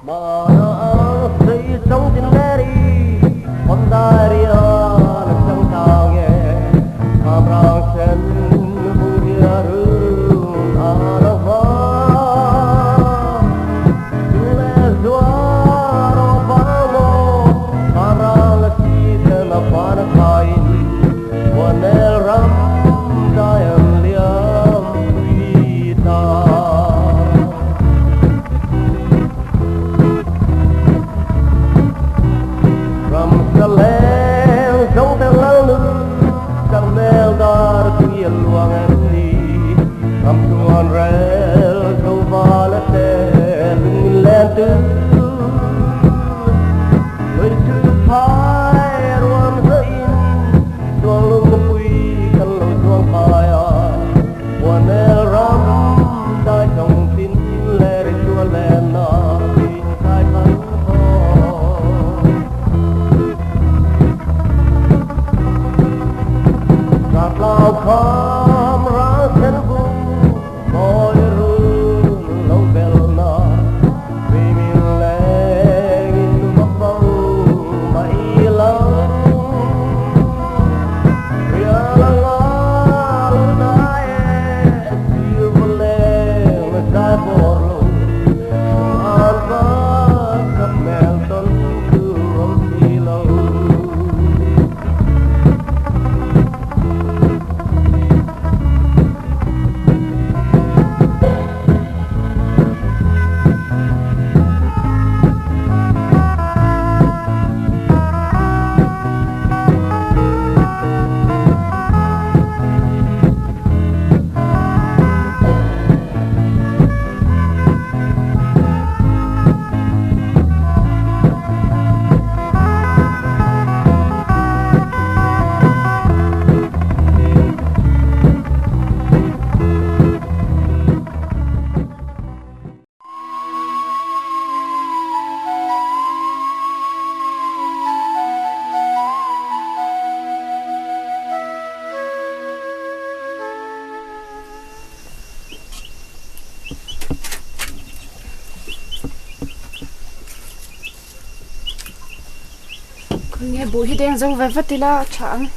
Chawngtinleri I Chawngtinleri nghe bố hi đen dâu về vắt thì là chẳng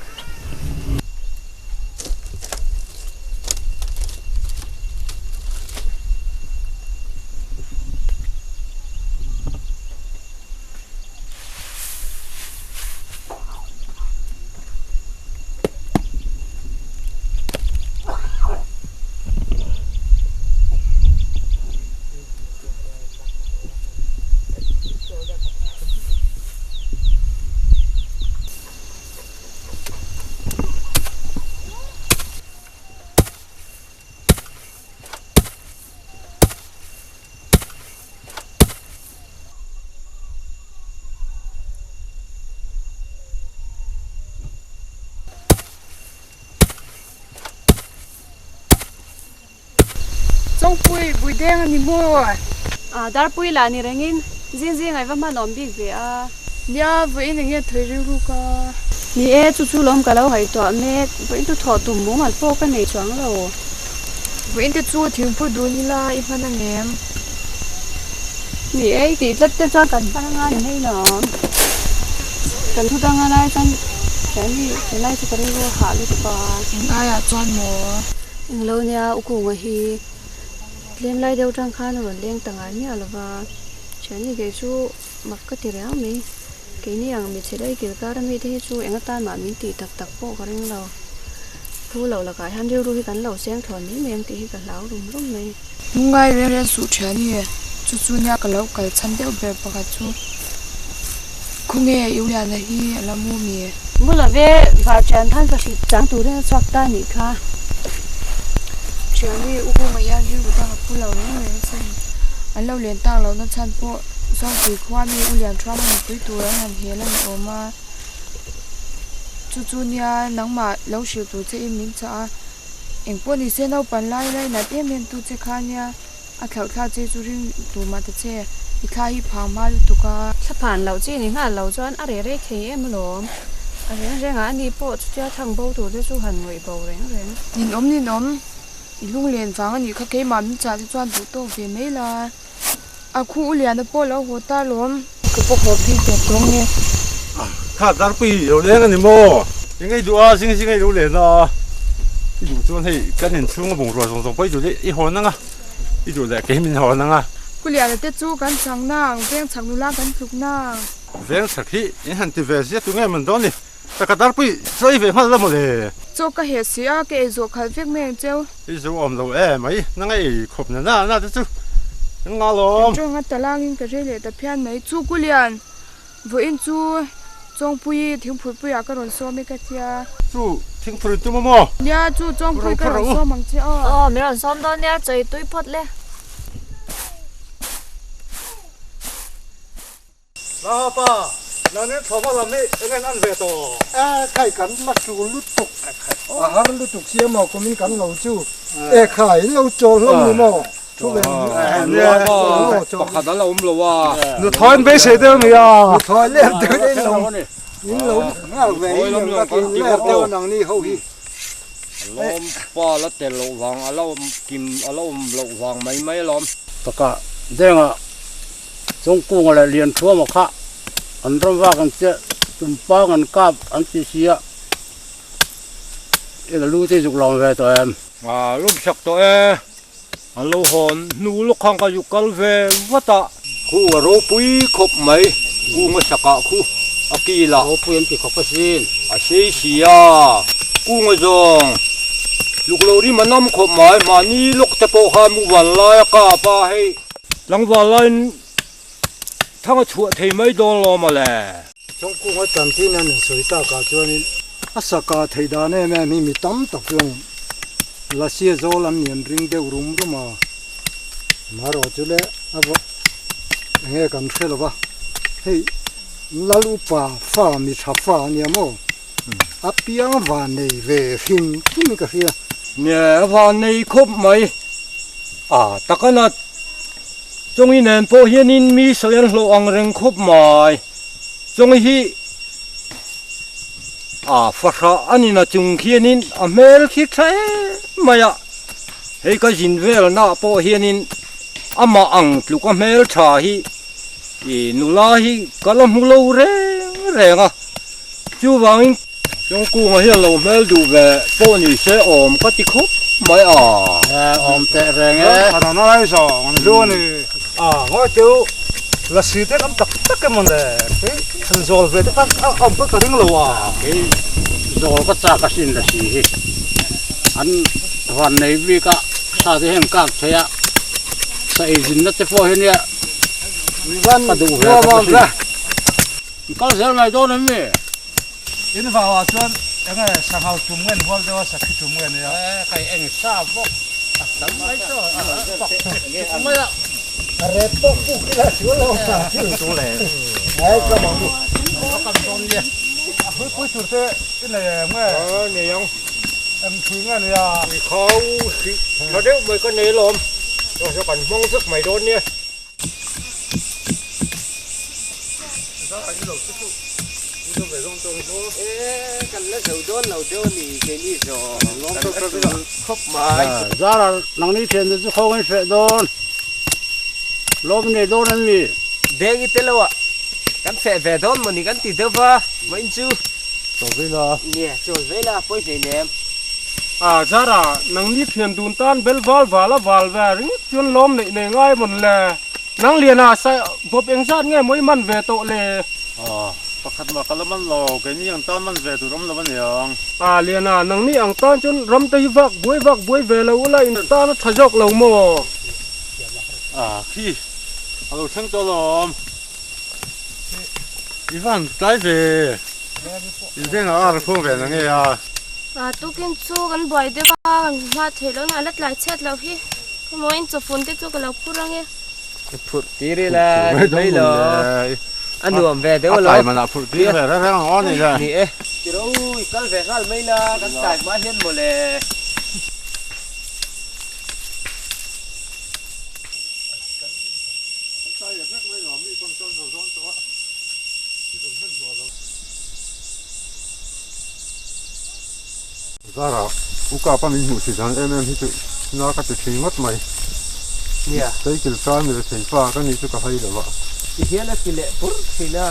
Dâu bùi đen anh đi mua rồi. dar pui là ni rengin riêng ai mà nóm bị về Nhà với này nghe thấy rêu cả. ni chú lom cả lâu hay tọa mẹ với chú thọ tụm mũ mà phô cái này choáng rồi Với anh chú thiếu phụ đuôi đi la ít hơn anh em. ni thì rất cho cần tăng ngan này nó cần thu tăng ngan này tăng cái này sẽ có đi vô hạ đi qua Ai à chọn mồ. lâu nha uku mà hi lên lại đâu trang khan rồi lên tầng ấy nha là và cái cái chú mặc cái tiền áo mi cái này mình sẽ đây kiểu cái mi thế chú anh ta mà mình tỉ tập bộ cái này là thu lẩu là cái han rêu rồi cái lẩu sen thòn ní mình thì cái lẩu đúng này Ngay về ra sụt chén đi chú nhà cái lâu cái chân đeo bẹp vào cái chú không nghe yêu nhà này hi là mua mì mua là về và chén than và xịt trắng túi lên xoạc ta nhỉ kha chén đi u cô mày ăn rêu ta phụ lẩu nó này xem anh lâu liền ta lẩu nó chân bộ do vì khoa mi u liền cho mình tới tuổi làm hiền là ốm mà chú nhà nắng mà lâu chiều tuổi chơi mình cho em bọn đi xem đâu bàn lại nãy em mình tu chơi khá nha khéo chơi chú riêng tu mà tập chơi đi khai hi phàm mà tu cả sắp phản lẩu chi này hả lẩu cho anh ở đây thấy em lắm ở đây riêng anh đi bộ cho thằng bầu tuổi để chú hẳn người bầu đấy nhìn ốm lung liền vắng anh đi khắc cái mà mình trả cho anh tu về mấy là à khu liền đó bỏ lâu hồ ta luôn cái bốc hồ phi đẹp lắm nghe khát dar pi rồi lên anh mò những cái đũa sinh cái đồ lên đó cái đồ chuan hay cái nên chung cái bông rồi xong bây giờ đi ít hơn nữa cái đồ lại cái mình hơn nữa khu liền là tết chúกันchẳng nàng ven chẳng nu laกันchục nàng ven sắc hi in han ti về tụi ngay mình đó nè ta cái dar pi chơi về hoa lắm rồi cho cái hệ sĩ cái zo khai việc mình treo cái số ôm đâu mấy nó ngay khop nè na chú ngã lom cho ngắt talang in cái rễ tập phiền mấy chú khu liền vừa in chú trong pui thiếu pui pui cái rồi so mấy cái chia chú thính phụ chú mò nhà chú trong pui cái rồi so mang chia mấy lần xóm đó nha chơi túi phật lên là ba là nên thọ vào làm đi anh ăn về tổ khai cắn mắt chú lút tục hắn lút tục xe màu của mình cắn ngầu chú khai lâu trồ lông đi màu chú về khát đó là lâu nó thôi bé xe đâu mày à thôi lên tới đây lâu những lâu ngao về những cái kia lâu nằng đi hậu hi lom pa là tiền lâu vàng lâu kim lâu vàng mấy lom tất cả đây là trong cung là liền thua mà khác anh trong vác anh sẽ tụm pa anh cáp anh chỉ xia cái là lưu thế dục lòng về tụi em lúc sạc tụi anh lâu hòn nu lúc không có dục cal về vắt ta khu rô pui khop mấy khu mà sạc khu aki là ô pui em chỉ có phát xin xí xía khu mà dùng lúc lâu đi mà nằm khop mấy mà ni lúc tập bộ ham mu vần lại cả ba hay lăng vần lại thằng chuột thì mấy đô lo mà lẽ trong cung ở trạm xin anh sợi ta cả cho nên asa cả thầy đàn này mẹ mình tắm tập luôn là xe gió làm niệm ring đều rung rồi mà rồi chứ lẽ nghe cảm thấy là ba hey là lúc pha mi chả pha nhỉ mò áp piang vàng này về phim phim cái kia nè vàng này khop mấy tất cả là trong khi nền phố hiện in mi sợi anh lộ ang reng khop mai trong khi phát ra anh là chung hiện in mel khi thế mà hay cái gì về là phố hiện in mà ang lúc mel trả hi nụ la hi cái là mua lâu reng chú vàng trong khu mà hiện lâu mel đủ về phố như sẽ ôm cái tí khop mấy ôm tệ rèn ấy nó nói sao luôn này ngồi tiêu là sự thế lắm tất cái món này cái thần rồi về tất cả ông có tiếng lâu cái rồi có cha cái xin là gì anh hoàn này vì cả sao thì hem cáp thế ạ sai dính nó sẽ phơi hết nhá văn cái đủ ra có giờ này đâu nữa mi in vào chuan cái này sang hậu chùm nguyên hoa đâu sang chùm nguyên này cái anh sao bốc tấm mấy chỗ mấy ạ rep bốc cái là sửa lâu cả chứ chỗ này đấy các bạn nó cầm con gì cuối chuột thế cái này nghe này không em thử nghe này không nó đéo mấy cái này lom rồi sao còn mong thức mày đốn nhé cần lấy đầu đôn thì cái gì rồi khóc mà ra là năng đi tiền thì không ai phải đôn lốm này đôn anh mi đen cái tên là cắn phệ về đôn mà thì cắn tỉ tơ va mấy chú rồi bây giờ nè rồi với là bôi này nè ra là năng đi tiền đun tan bel val về ring chuyên lom này ngay một là năng liền sai bộ anh sát nghe mỗi man về tổ lệ bắt mà cái mình lo cái gì anh ta mình về tụi nó mình nhiều liền năng ni anh ta chun ram tây vak buổi về lâu lại ta nó thay dọc lâu mò khi alo sáng cho lom Ivan trái về thế nào không về nghe tôi kiến chú gần bồi đấy ba gần hoa thế nó lại lại chết lâu hi cái mỗi anh chụp phun đấy chú cái lâu phun ra nghe phụt tí đi là mấy lò anh nuông về đấy là mà là phụt tí về rất là ngon này ra nè chứ đâu cắn về ngắt mấy là cắn tài má hiên một lệ ra là u cà phê mình ngủ chỉ rằng em hít nó cái chuyện mất mày เนี่ย tới kiểu sao mình thấy pha cái này cho cả hay rồi. อีเทียนละกิเลปุรสินะ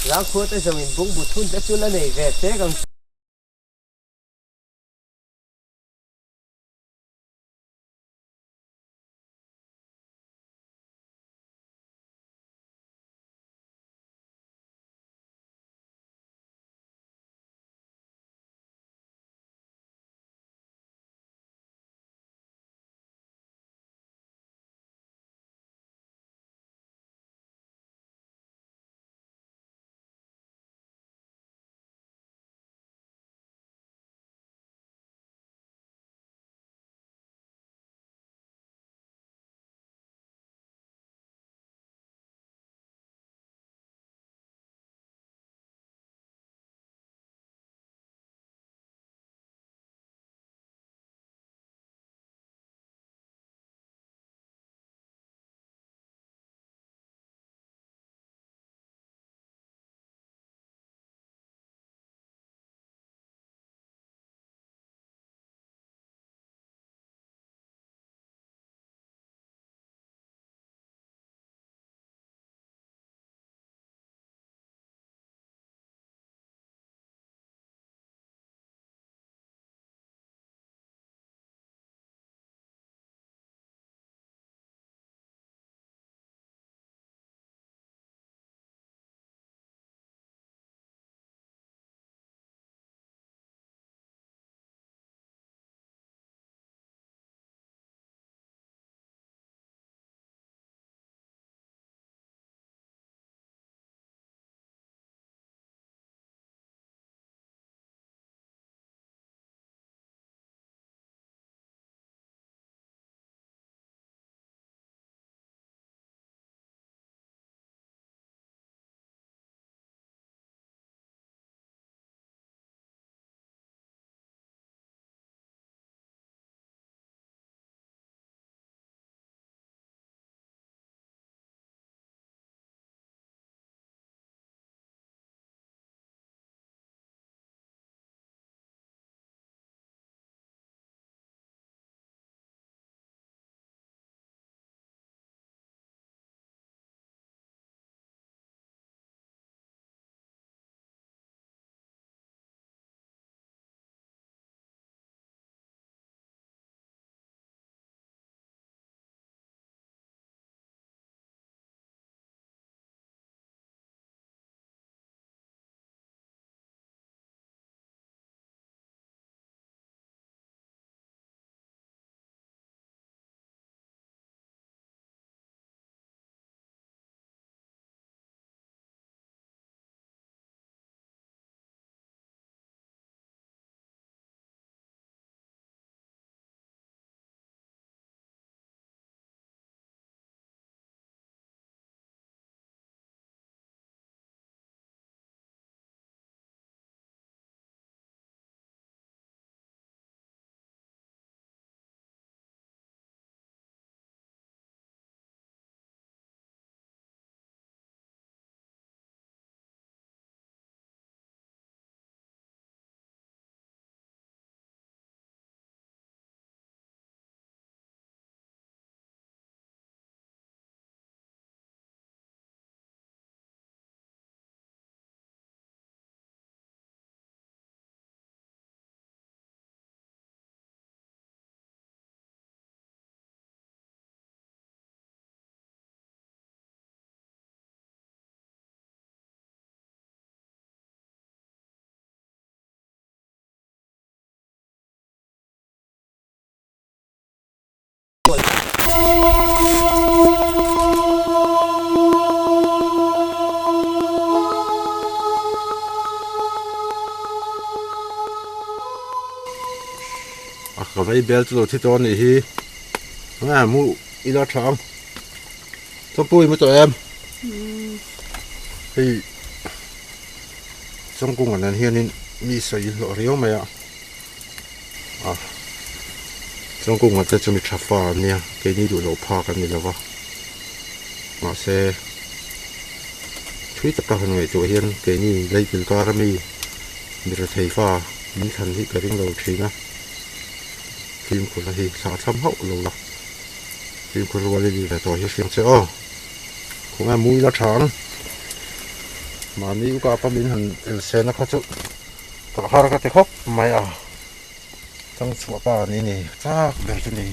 รักโคตรจะมีบุ้งบุทุนจะจุลนี่เวทเตกัง Cái vậy bé tụi thì cho này hi, nghe mu ít là trắng, cho bùi mới tụi em, thì trong cung này hiện nên mi sợi lọ riêu mày à, trong cung nàyจะมีชาฟ้าเนี่ยแกนี่ดูเราพากันนี่แล้ววะมาเซ่ช่วยจับกันหน่อยตัวเฮียนแกนี่ได้กินก็มีรถไฟฟ้ามีคันที่กระดิ่งเราทีนะทีมคนละทีสาทำเขาลงละ phim của rồi đi là tôi hiệp sẽ ô cũng là mũi nó trắng mà nếu có bao nhiêu hình xe nó khó chịu tất cả các cái khóc mày à trong chỗ bà này này chắc về chỗ này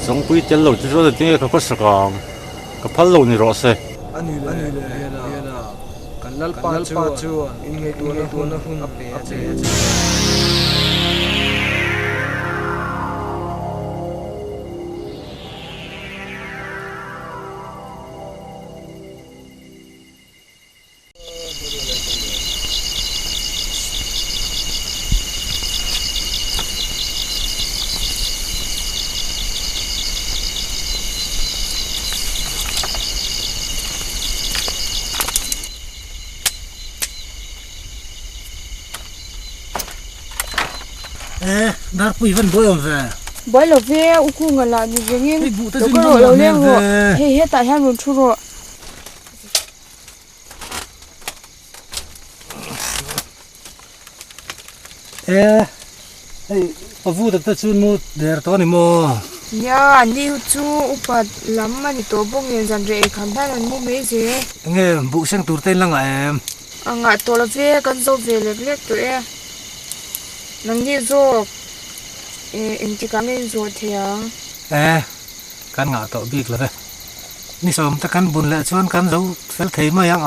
giống quý chân lột cho được tiếng có sạc cái phát lột này rõ xe anh ấy là cần lal pa chuan in ngay tua nó hun ape dar pui van boy om ve bởi là về u khu ngân là như vậy Hey, nghe vụ ta đâu xin có mong rồi là lâu lên mẹ rồi về. hey hết tại hàng luôn chu rồi avu ta chun mu der to ni mo nhà anh đi chu upat lắm mà đi tổ bông nhân dân rể khám phá là mua mấy gì nge bu sang tur ten lang em à ngại tổ là về con dâu về lệch lệch tụi em nắng đi rồi em chỉ cảm ơn rồi thì kan nga to big la ve ni som ta kan bun la chuan kan zo fel thei ma yang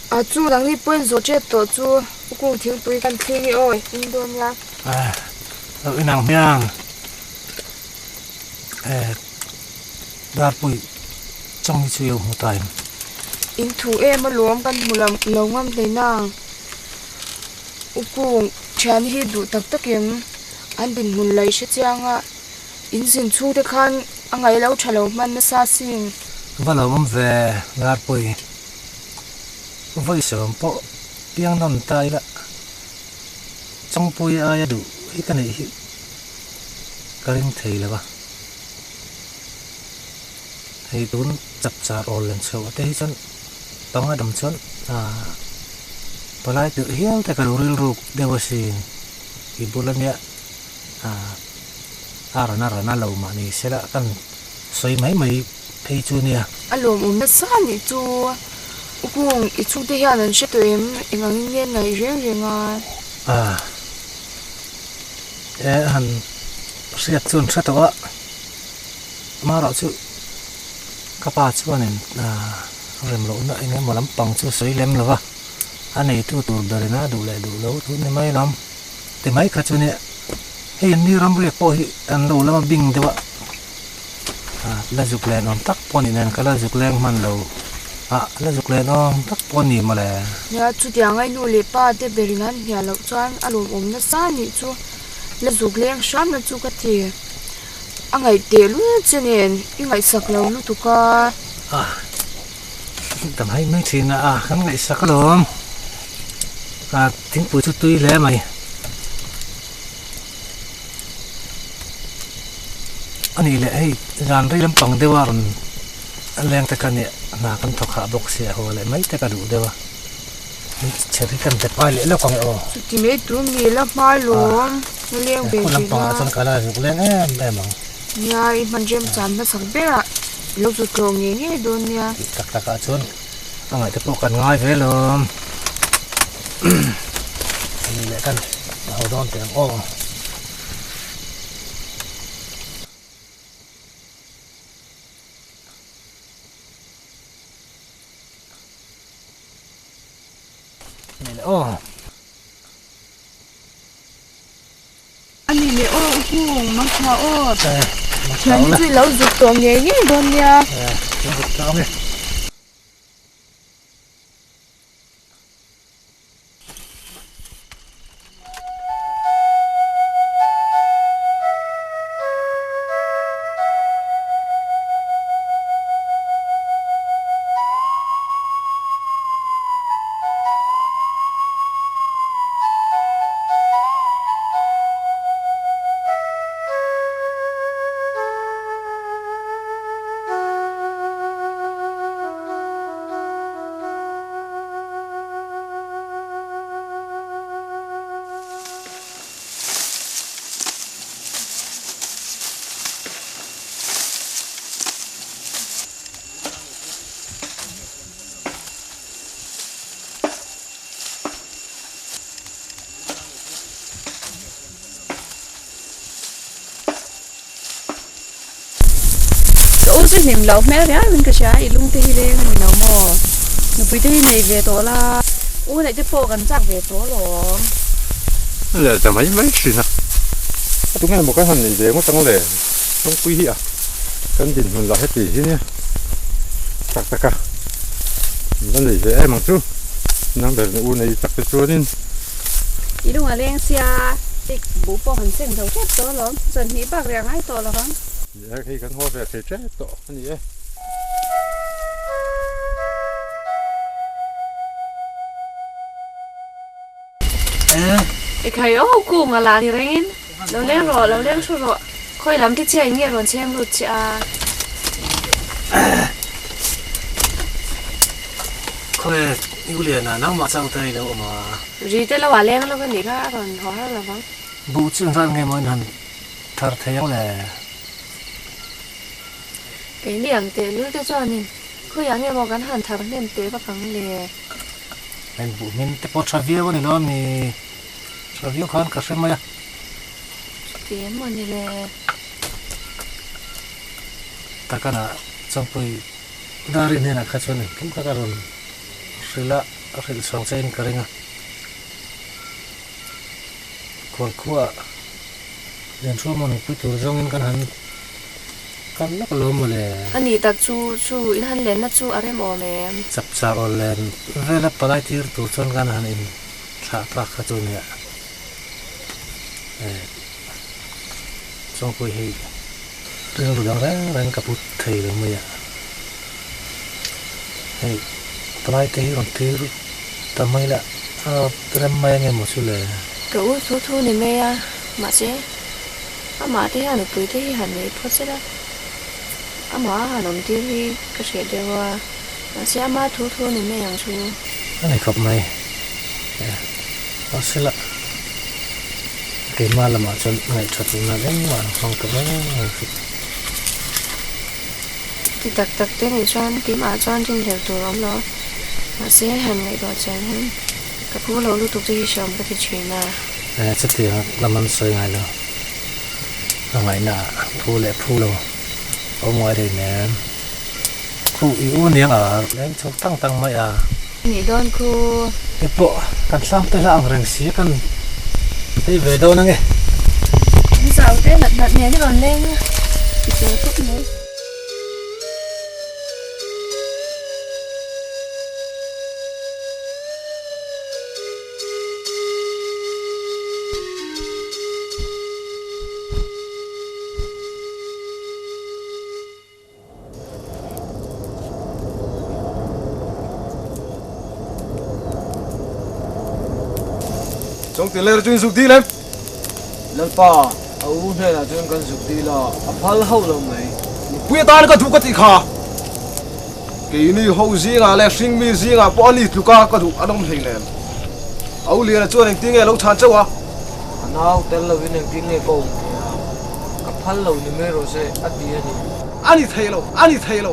à chu nắng đi bún rồi chết tổ chu cũng thiếu tụi con thi đi ơi in đồn là inang miang dar pui trong chu yo mu tai in thủ em mà luống con mù làm lâu ngâm thế nào cũng chán hi đủ tập tất kiếm anh bình hồn lấy sẽ chăng à in xin chu để khăn anh ấy lâu trả lâu man sa xin va lo mom ve dar pui voi som po piang nam tai la trong pui aya du hi kan hi karing thei la ba hei tun chap char ol len chho te hi chan tong adam chon palai tu hial ta karuril ruk dewasin ibulan ya rana lo ma ni sela kan soi mai thei chu nia alom na sa ni chu cũng ít chút thế hiện sẽ tụi em ngang nhiên này riêng riêng han siat chun sa to ma ro chu kapa chuan en rem lo na ine mo lam pang chu soi lem lo wa ani tu tur dare na du le du lo tu ne mai lam te mai kha chu ne he ni ram re po hi an lo lam bing de wa la juk len on tak pon in an kala juk leng man lo la juk len on tak pon ni ma le ya chu tiang ai nu le pa te beringan ya lo chuan alom na sa ni chu la juk leng sham na chu ka thi angai te lu chenen ingai sak lo lu tu ka tam hai mai thina kan ngai sak lom ting pu chu tui le mai ani le ai ran ri lam pang de waron leng ta kan ya na kan thokha box ya ho le mai ta ka du de wa cheri kan te pa le lo kong chu ti me tu mi la mai lo nu leng be ko lam pang chon kala ju leng em ya I man jem chan na sak be la lo chu tro nge don ya tak ka chon angai te po kan ngai ve lom ani le kan ho don te anh này mang tháo chuyện gì lâu dục tổ nghề như đồn nha chứ niềm lâu mẹ bé mình cái啥ít lung tê hi lên mình nấu mò nó bây giờ này về tổ là ui này chứ phô gần chắc về tổ rồi là tao mấy chuyện à tụi ngay một cái hình này về có tăng lệ không quý à cần tiền mình là hết tỷ thế nhé tắc tắc à vấn đề về em mà chú năng để u này tắc cái chỗ nên ý đúng là lên xe thì bố bỏ hình sinh đầu chết tổ lắm dần nghĩ bạc rèn ai tổ là không dạ khi cần hoa về thì chết tổ cái gì ấy cái khai ô cùng là thì rèn lâu lên số rồi khơi lắm thì chơi nghe rồi xem rồi cha khơi yêu liền là nó mà sao tay đâu mà gì thế là hòa lên nó cái gì khác còn hỏi là vâng bố chân ra nghe mọi lần thật thế là cái liềng tiền nước cho nên khơi ăn nghe một cái hẳn thật nên tế và cắn lề nên bố mình tập cho travel này nó mình travel con cả xem mà tiền mà như là ta cái nào trong cái dari này là khách sạn này cũng cái rồi sila sila sang sen cái này còn qua dan số mà nó cứ từ trong cái hắn kan nak lo mole ani tak chu in han len na chu are mo me chap sa olen vela palai tir tu chon gan han in tha pra kha chu ne trong ਕੋਈ hi tu ru dang rang kaput thei lo me ya hey palai te ron tir tamai la tram mai nge mo chu le cậu thu này me à mà chứ mà thế hả nó tuổi thế hẳn này phốt chứ đó mà hả nó tiêu đi cái chuyện đều mà sẽ mà thu này me yang chu cái này khóc mày nó sẽ là cái mà là mà cho ngày thật là đến mà không có mấy thì tặc thế này choan tí mà choan trên đều tuổi lắm đó mà sẽ hẳn ngày đó chán hơn cái phú lâu lúc tục đi xong cái chuyện là chắc thì làm ăn sôi ngày rồi ngày nào phú lâu ở ngoài đây nè khu yếu niềng ở đấy cho tăng mấy à nghỉ đơn khu cái bộ cần xong tới là rừng xí cần đi về đâu nữa nghe sao thế lật nhé nó còn lên thì chờ thuốc nữa Chawngtinleri I dục đi lên lalpa au ne la chun kan dục đi la aphal ho lo mai quy tan cái thu cái gì khá cái này hậu gì là sinh mi gì là bỏ đi thu cái thu anh ông thấy nè áo liền là cho nên tiếng nghe lâu chán cháu à nào tel lo vin tiếng nghe câu aphal lo ni me ro se adi anh thấy lo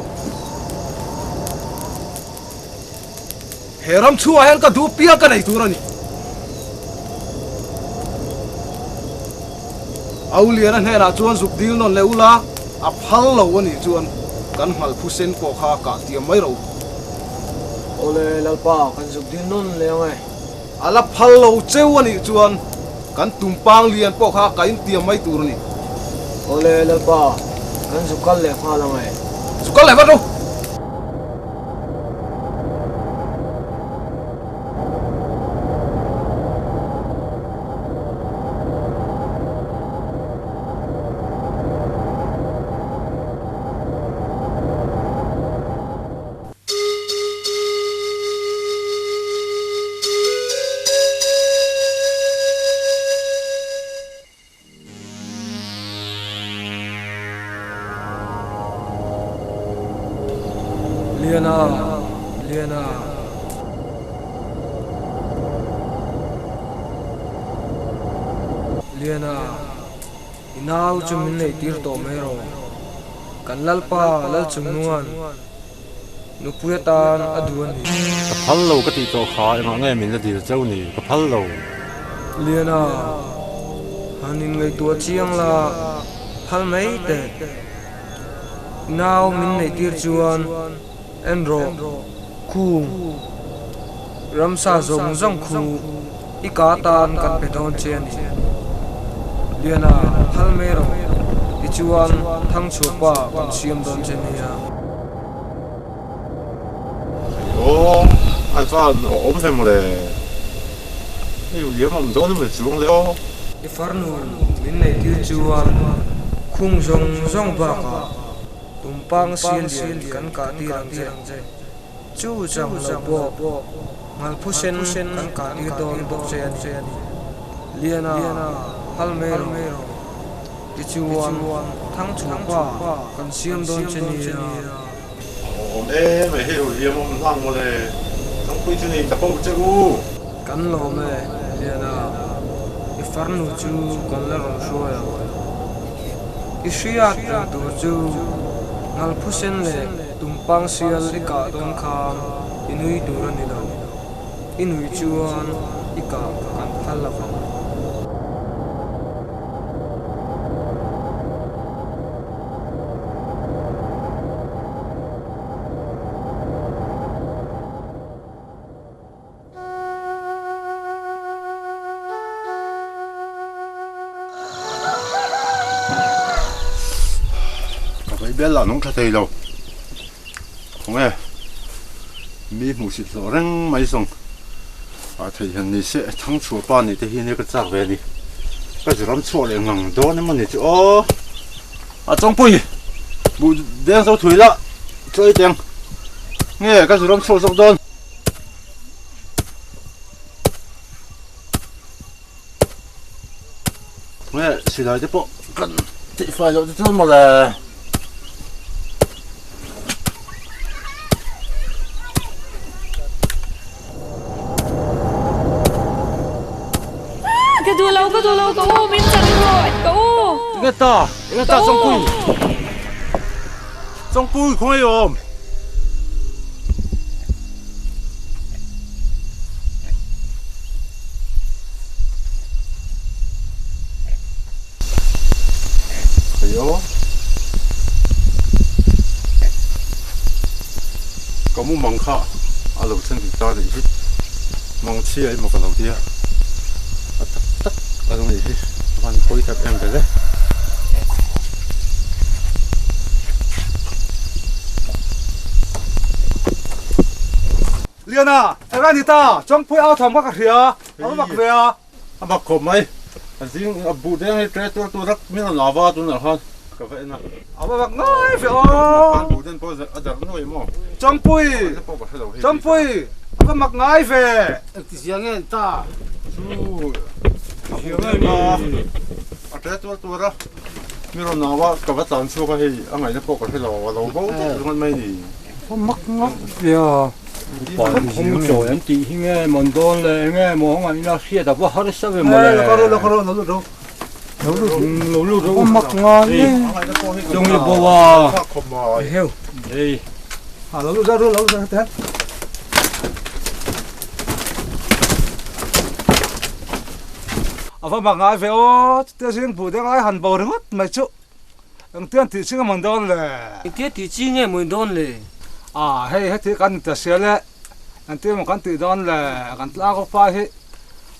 heram chua hen cái thu pia cái này thu rồi áo liền là chuan dục đi nó leo la aphal lo anh chuan kan mal phusen ko kha ka ti mai ro ole lalpa kan dục đi non le ngai ala phal lo cheu ani chuan kan tumpang lian po kha ka in ti mai tur ni ole lalpa kan dục kal le pha la ngai sukal le va ro Liana inau chumin nei tir to mero kan lalpa lal chumnuan nupuetan aduan cái phal lâu cái tí to khá em nghe mình là đi châu này cái phal lâu Liana hanin ngai tua chiang la phal mai te nào mình này tiệt chuan en ro khu ram sa zong zong khu ikatan kan pe don chen liana halmero ichuan thang chupa kan siam don chen nia ô anh pha ốm thêm một lề nhiều liếm mà mình mình xuống đấy ô ifarnu min nei tiệt chuan khung zong zong ba ka tumpang sian kan ka ti rang je chu chang lo bo ngal phusen kan ka ti don bok chen liana halmero ichuan thang chupa kan siam don chen nia ốm ê mày hiểu liếm mà mình làm một lề không quy chuyện này tập không chơi u kan lo me liana ifarnu chu kan la ron shoya ishiat kan tu chu ngal phusen le tumpang sial ika don kham inui duran ni lo inui chuan ika kan thal la biết là nó thay đâu không nghe mi mù xịt rồi răng mấy sòng thầy hiện nay sẽ thắng chùa ba này thì hiện nay cái chắc về đi cái gì làm chùa lại ngang đó nên mà này chứ trong bụi bụi đen sâu thủyละchơi đen nghe cái gì làm chùa sâu đôn nghe xí lại chứ bộ cần thì phải rồi chứ mà là cái đua lâu cậu mình chặt rồi cậu nghe ta trong bụi không ai ôm ayo có một măng khá à lâu chân thì ta này hít măng chia ấy một cái đầu tiên tắt ở trong này hít bạn khối thật em cái đấy liền à cái này ta trong phơi áo thòng các khía áo mặc về à mặc khom ấy anh riêng bụi đen hay trái tôi rất miếng là lava tôi nào hơn cái vậy nè áo mặc ngay phải ăn bụi đen bao giờ ăn được nuôi mà trong phơi áo mặc ngay về cái gì nghe ta hiểu mà trái tôi đó miếng là lava cái vậy tàn xuống cái anh ấy nó có cái lò bao luôn mấy gì không mắc ngóc về không chỗ em chỉ nghe món đòn là nghe món anh nó xia tập vào hết sao về mà nó không mắc ngon đi trong cái bộ à hiểu đây lâu ra thế à mà ngay về ô tiêu xin phụ đang ai hàn bầu được mà chú anh tiên thì xin món đòn là tiết thì chi nghe mùi đôn lệ à hay hết thì căn tự sửa lại anh tiên một căn tự đòn là căn lao có phải hết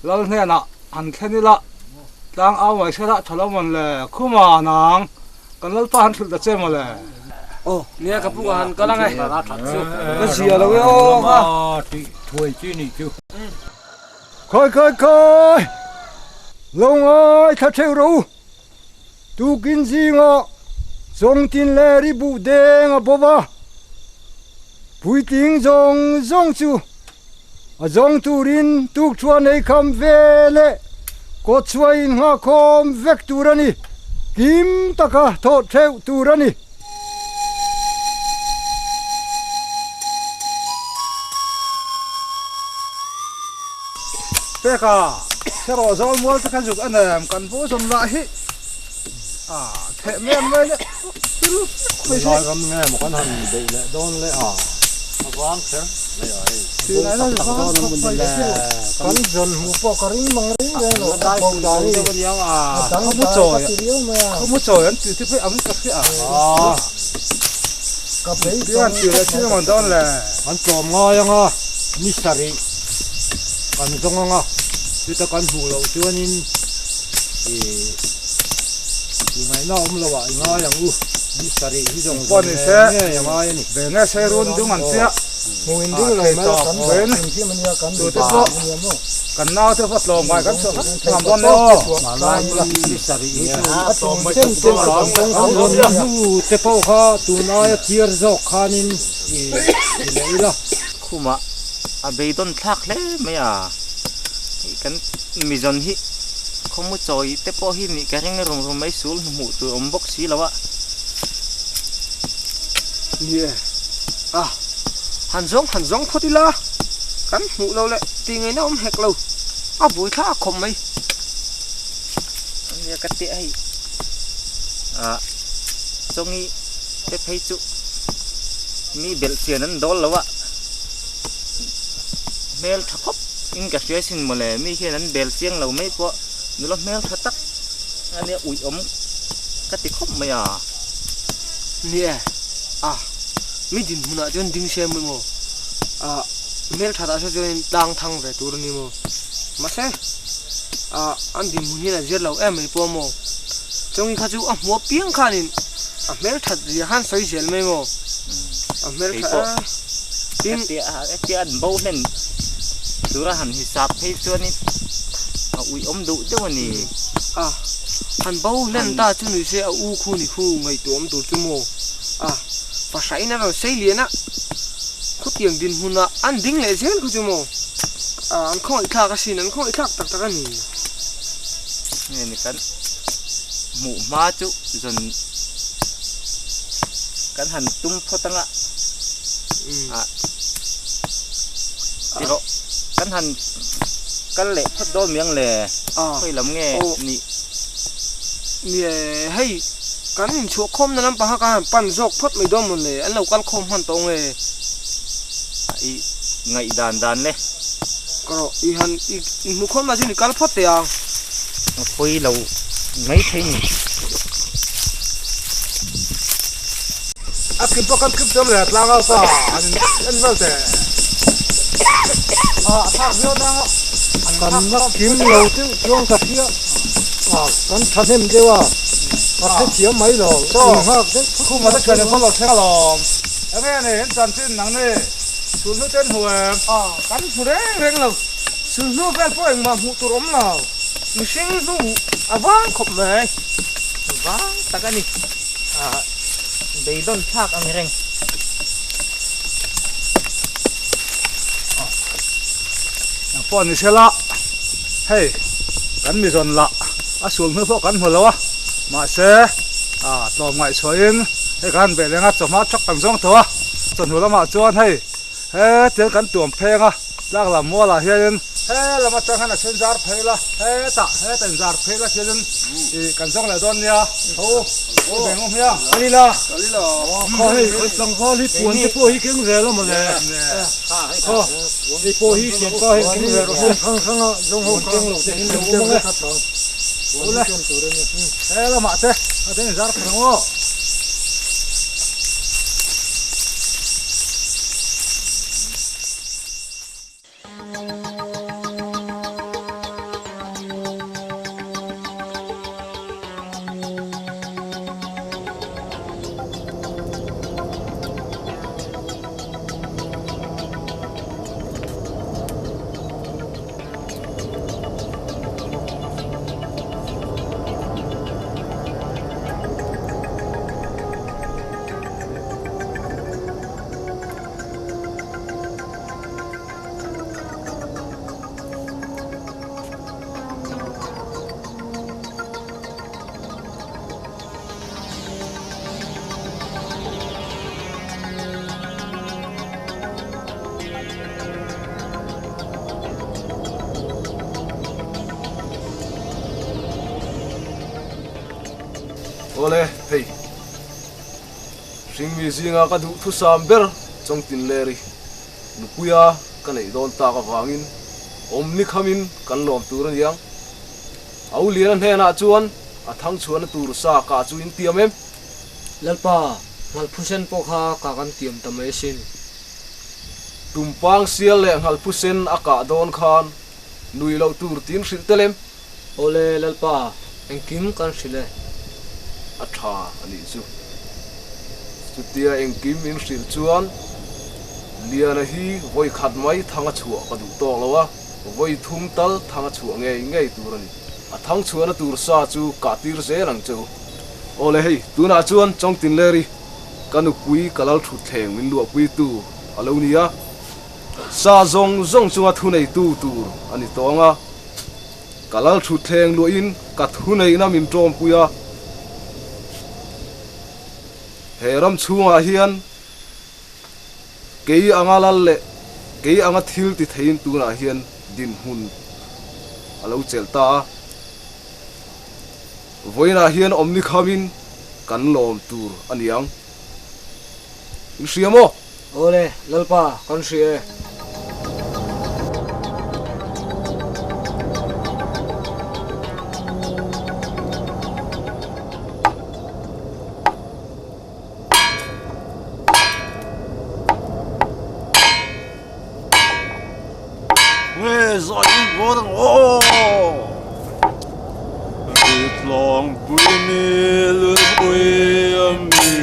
lâu nay nè anh khen đi la đang áo ngoài xe đã thằng lâu mình là không mà nàng căn lâu pa anh thử đặt chơi mà là ô nghe cái bụng anh có lăng này cái gì à đâu ô mà thì thôi chứ này chứ coi long ơi thật theo đâu tu kinh gì ngọ Chawngtinleri bu đen à bố ba bùi tiếng zong chu à zong turin tu chuan này kham về lệ có chuai nga khom vek turani kim taka tho theo turani peka sẽ rõ ràng mua tất cả dục anh em cần vô xong lại hi à thế men vậy đấy nói có nghe một con hình bị lệ đôn lệ nó quán thế thì này nó có phải là con dần mua po cari mang ring đây nó đai bông đai không có chổi thì phải ấm cà phê à cặp đấy Tiyan tira china man don le. an tom nga yanga ni sari kan zonga nga kita kan hu lo chuanin ngai na lo wa nga yang u ni sari hi jong Pon ni se yanga ni ve nga se run dung an tia. ngồi đi rồi mà cắn Ven. khi mình ra cắn Tụi được tôi ba có. nhiều mà Kan na te fat lo mai kan so. Ngam don no. ma la ni sari ya trên trên an hu te pau kha tu na ya tiar zo khanin leila khuma a beidon thak le maya kan mizon hi khomu choi te po hi ni ka reng rom rom mai sul mu tu ombok si lawa Ye. Ah. Han zong photila. Kan mu lo le ti ngai na hek lo. A bui tha khom mai. ya ka te ai a chongi te phei chu mi bel sian an dol lawa mel thakop in ka sin mole mi hian an bel siang lo mai po nulo mel thatak ani ui om ka ti khop maya Nie. Ah. Mi din huna jon ding se mo. Ah. Mel thada so jon dang thang ve tur ni mo. Ma se. Ah. An din mun hina jer lo em mai po mo. Chongi kha chu a mo piang khanin. Ah mel that ri han soi jel mai mo. Ah mel tha. Tin ti an bo nen dura han hisap phei chuani a ui om du de wani à han bau len ta chu ni se a u khu ni khu ngai tom tur chu mo à pa sai na ro sei liena khu tiang din huna an ding le zel khu chu mo à an khoi tha ka sin an khoi thak tak tak ani ni kan mu ma chu zon kan han tum photanga a tiro kan han kan le phot do miang le à khoi lam nge ni ni hei kan in chu khom na lam pa ha ka pan jok phot mai do mon le an lo kan khom han tong e i ngai dan dan le ko i han i mu khom ma ji ni kal phot te ang khoi lo ngai thei ni a kim pa kan kim dom le tlang a pa an vel te à thak vio na cắn nó kiếm lâu chứ chuông thật kia cắn thật thêm chứ à cắn hết chiếu mấy rồi khu mà tất cả đều không lọt theo lòm em nghe này hiện toàn trên nắng này xuống nước tên hồ cắn xuống đấy rèn lầu xuống nước ven phố anh mà hụt tụt ốm nào mình sinh xuống vang khom này vang takani beidon thak ang reng pon ni sela hey kan mi zon la a xuống nước phố kan hồ lo mà se to ngai choin he kan be lenga choma chok tang jong to chon hồ la ma chuan hey he tel kan tuam phenga lak la mo la hian he lama chang hana sen jar phela he ten jar phela hian kan jong la don nia o be ngom ya kalila kho hi sang kho hi puan te po hi keng re lo ma le kho ni po hi ken kho hi keng re ro khang khang jong ho keng lo te hin lo ma ole he lama te ten jar phengo ole hey ring mi zinga ka du thu samber Chawngtinleri nupuya kan ei don ta ka wangin omni khamin kan lom tur yang au lian he na chuan a thang chuan tur sa ka chu in tiam em lalpa ngal phusen pokha ka kan tiam tamai sin tumpang sial le ngal pusen aka don khan nui lo tur tin hril telem ole lalpa engkim kan sile atha ani chu chutia engkim in hril chuan liana hi voi khat mai thanga chhuwa ka du to lawa voi thum tal thanga chhuwa nge turani a thang chuana tur sa chu ka tir se lang chu ole hei tuna chuan Chawngtinleri kanu pui kalal thu thleng min lu pui tu alo nia sa zong chunga thu nei tu tur ani tonga kalal thu thleng lu in ka thu nei na min trom puya heram chunga hian kei anga lal le kei anga thil ti thein tuna hian din hun alo chelta voina hian omni khamin kan lom tur aniang Siamo ole lalpa kan sie Mizo våren Rut long bui mi lur bui mi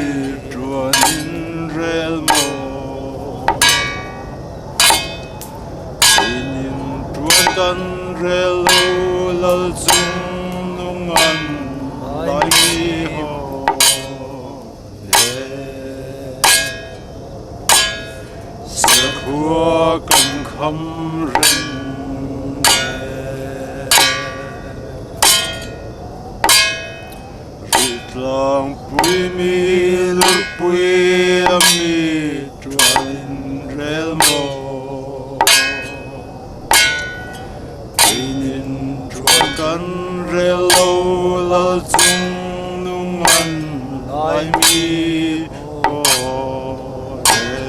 Chawngtinleri I lal chung nung an lai mi ho le se khua kan kham ren rit lang pui mi lur pui mi Chawngtinleri kan relo lal chung nung an lai mi ho le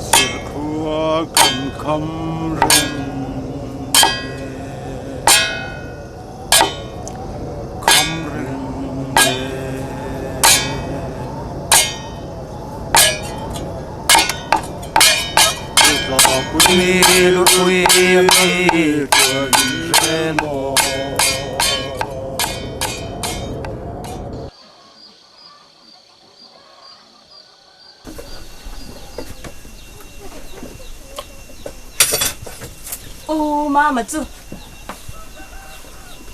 sir khua kan kham ren kham ren mi lu mi Chawngtinleri ô mà chứ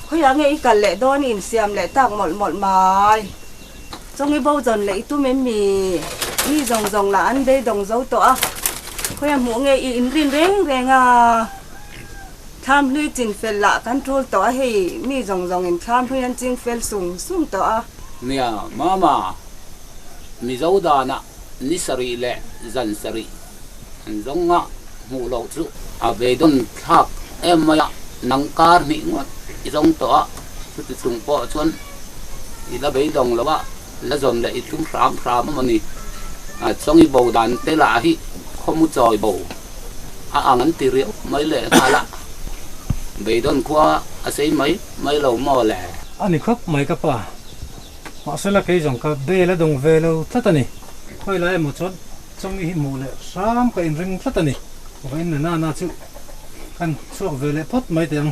khơi ăn cái cả lệ đó nhìn xem lệ tạc một mai trong cái bao giờ lệ tu mềm mì đi rồng là ăn đây đồng dấu tọa khơi ăn mua nghe in rin reng à tham lưu trình phèn lạ control tọa hay mi rồng in tham khơi ăn trình phèn sung tọa nè mama Mizo da na ni sari le zan sari zong nga mu lo chu a ve don thak em maya nang kar mi ngot I zong to chu tu chung po chuan I la be dong lawa la zon le I tum ram mani a chong I bo dan te la hi khomu choi bo a angan ti riu mai le khala be don kwa a sei mai lo mo le ani khop mai ka pa ma sala ke jong ka be la dong ve lo tlatani khoi la mo chon chong hi mu le sam ka in ring tlatani ko in na chu kan chuak ve le phot mai teng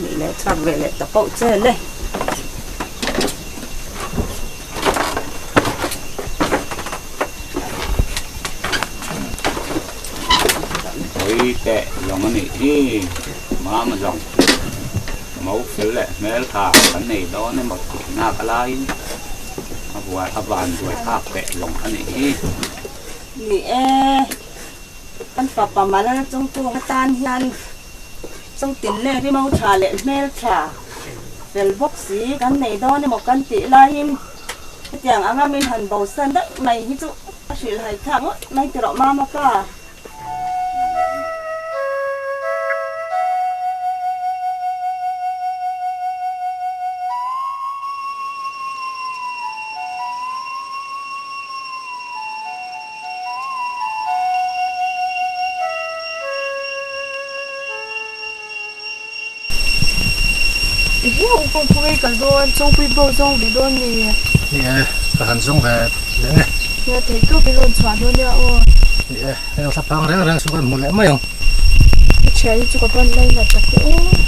mi le chak ve le ta pau che le oi tệ dòng anh này mà dòng máu phế lệ mel thả cái này đó nên một na cái lai vừa vàn vừa thả tệ dòng anh này mi anh papa mà nó trong tuồng tan hiền trong tiền lệ đi mau trả lệ mel trả về bốc xí cái này đó nên một căn tỷ lai chẳng anh mình hẳn bầu sân đất này như chỗ chỉ là thằng này từ đó mà cả Hi ong kong pui kal don chong pui bo zong be don ni. Nè cả hàn giống về nè Ya te tu be don chwa don ya o. nè em sắp phang rang rang xuống một lẽ mấy không Che chu ko ban lai la ta ke o.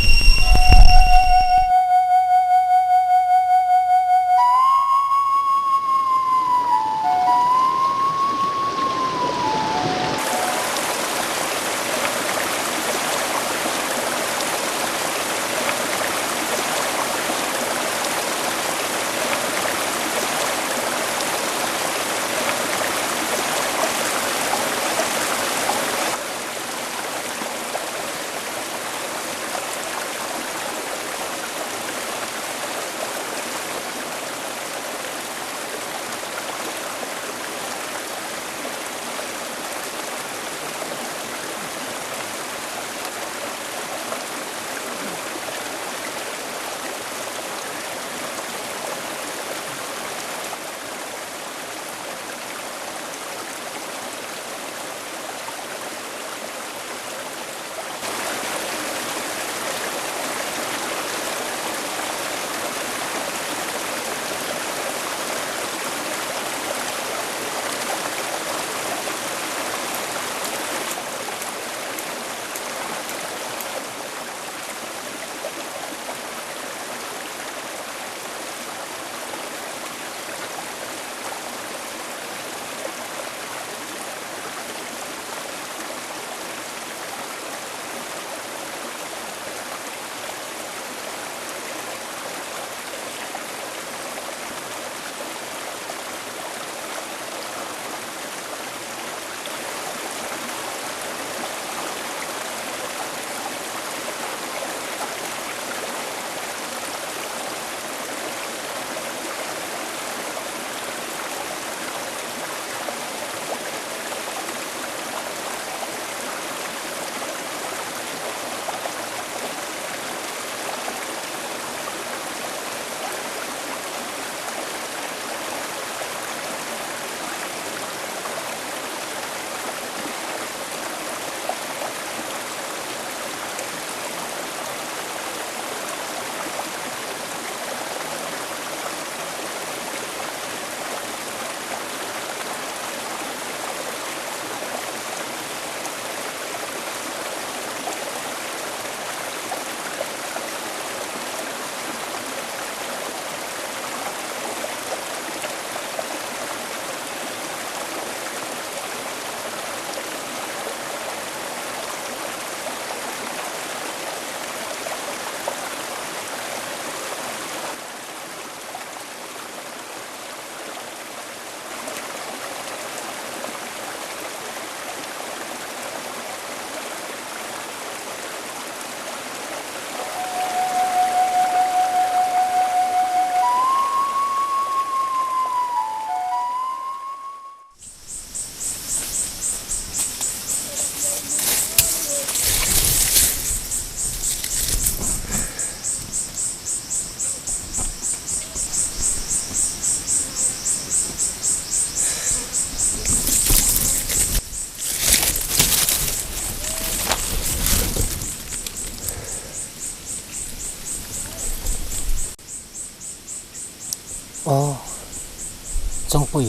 trong quỷ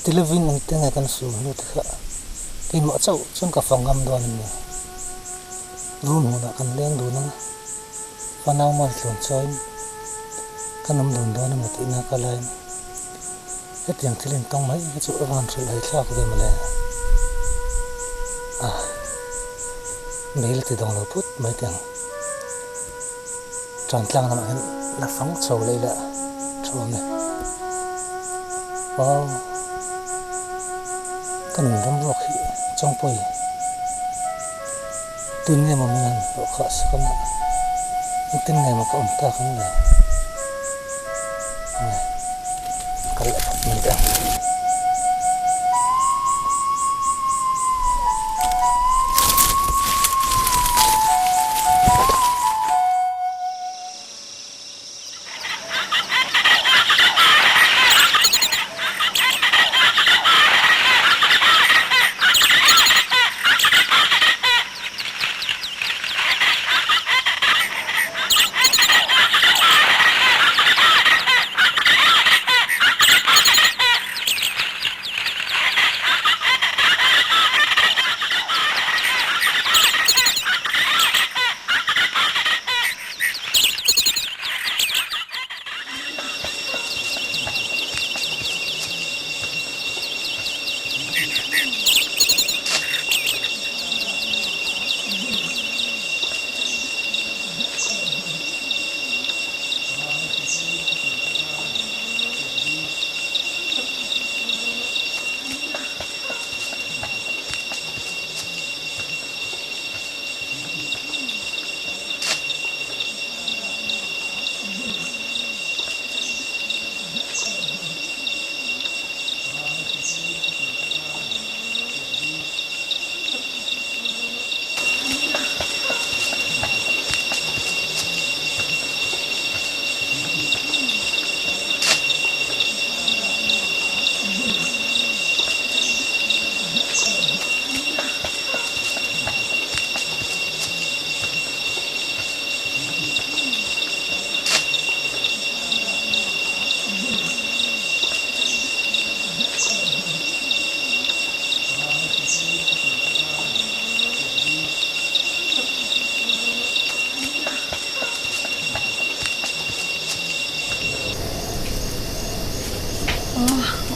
televin ang tinga kan su lu ta ki mo chau chun ka fangam do ni room ho na kan leng do na panau ma hlon choi kanam don do na mati na ka lai et yang thilin tong mai chu awan thil hai thla ko de male mail ti dong lo put mai tiang tran tlang na ma la fang chau lai la thom ne kan ram rock hi chong poi tin nge ma man ro kha sa kan tin nge ma ka ta kan le kal man ta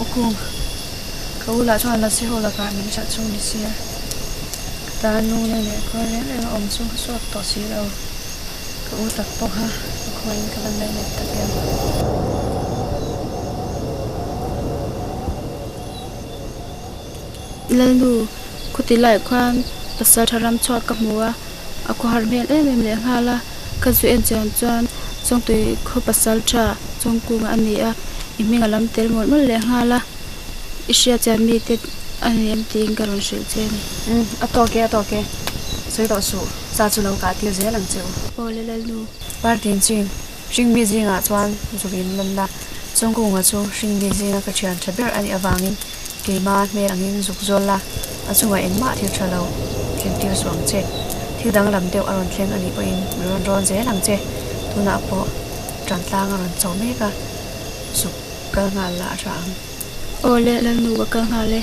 okung kau la chuan la si ho la ka min cha chu ni sia ta nu ne ne ko le om chu so to si lo kau tak po ha ko in ka ban lai ne ta ke lalu kuti lai khan pasal tharam chwa ka muwa aku har mel em le hala ka zu en chan chuan chong tui kho pasal tha chong ku ani a iming alam tel mol mol le hala isya chan mi te ani em ting karon shil chen atoke soi to su sa chu lo ka tir je lang cheu ole lalu partin chin sing bi jinga chuan zubin lam na chong ku nga chu sing bi jinga ka chian thaber ani awangin ke ma me angin zuk zola achunga engma thil thalo thil tir suang che thil dang lam deu aron thleng ani po in ron ron je lang che tuna po tran tlang aron chau me ka su kal nga la rang ole lalu ka kal ha le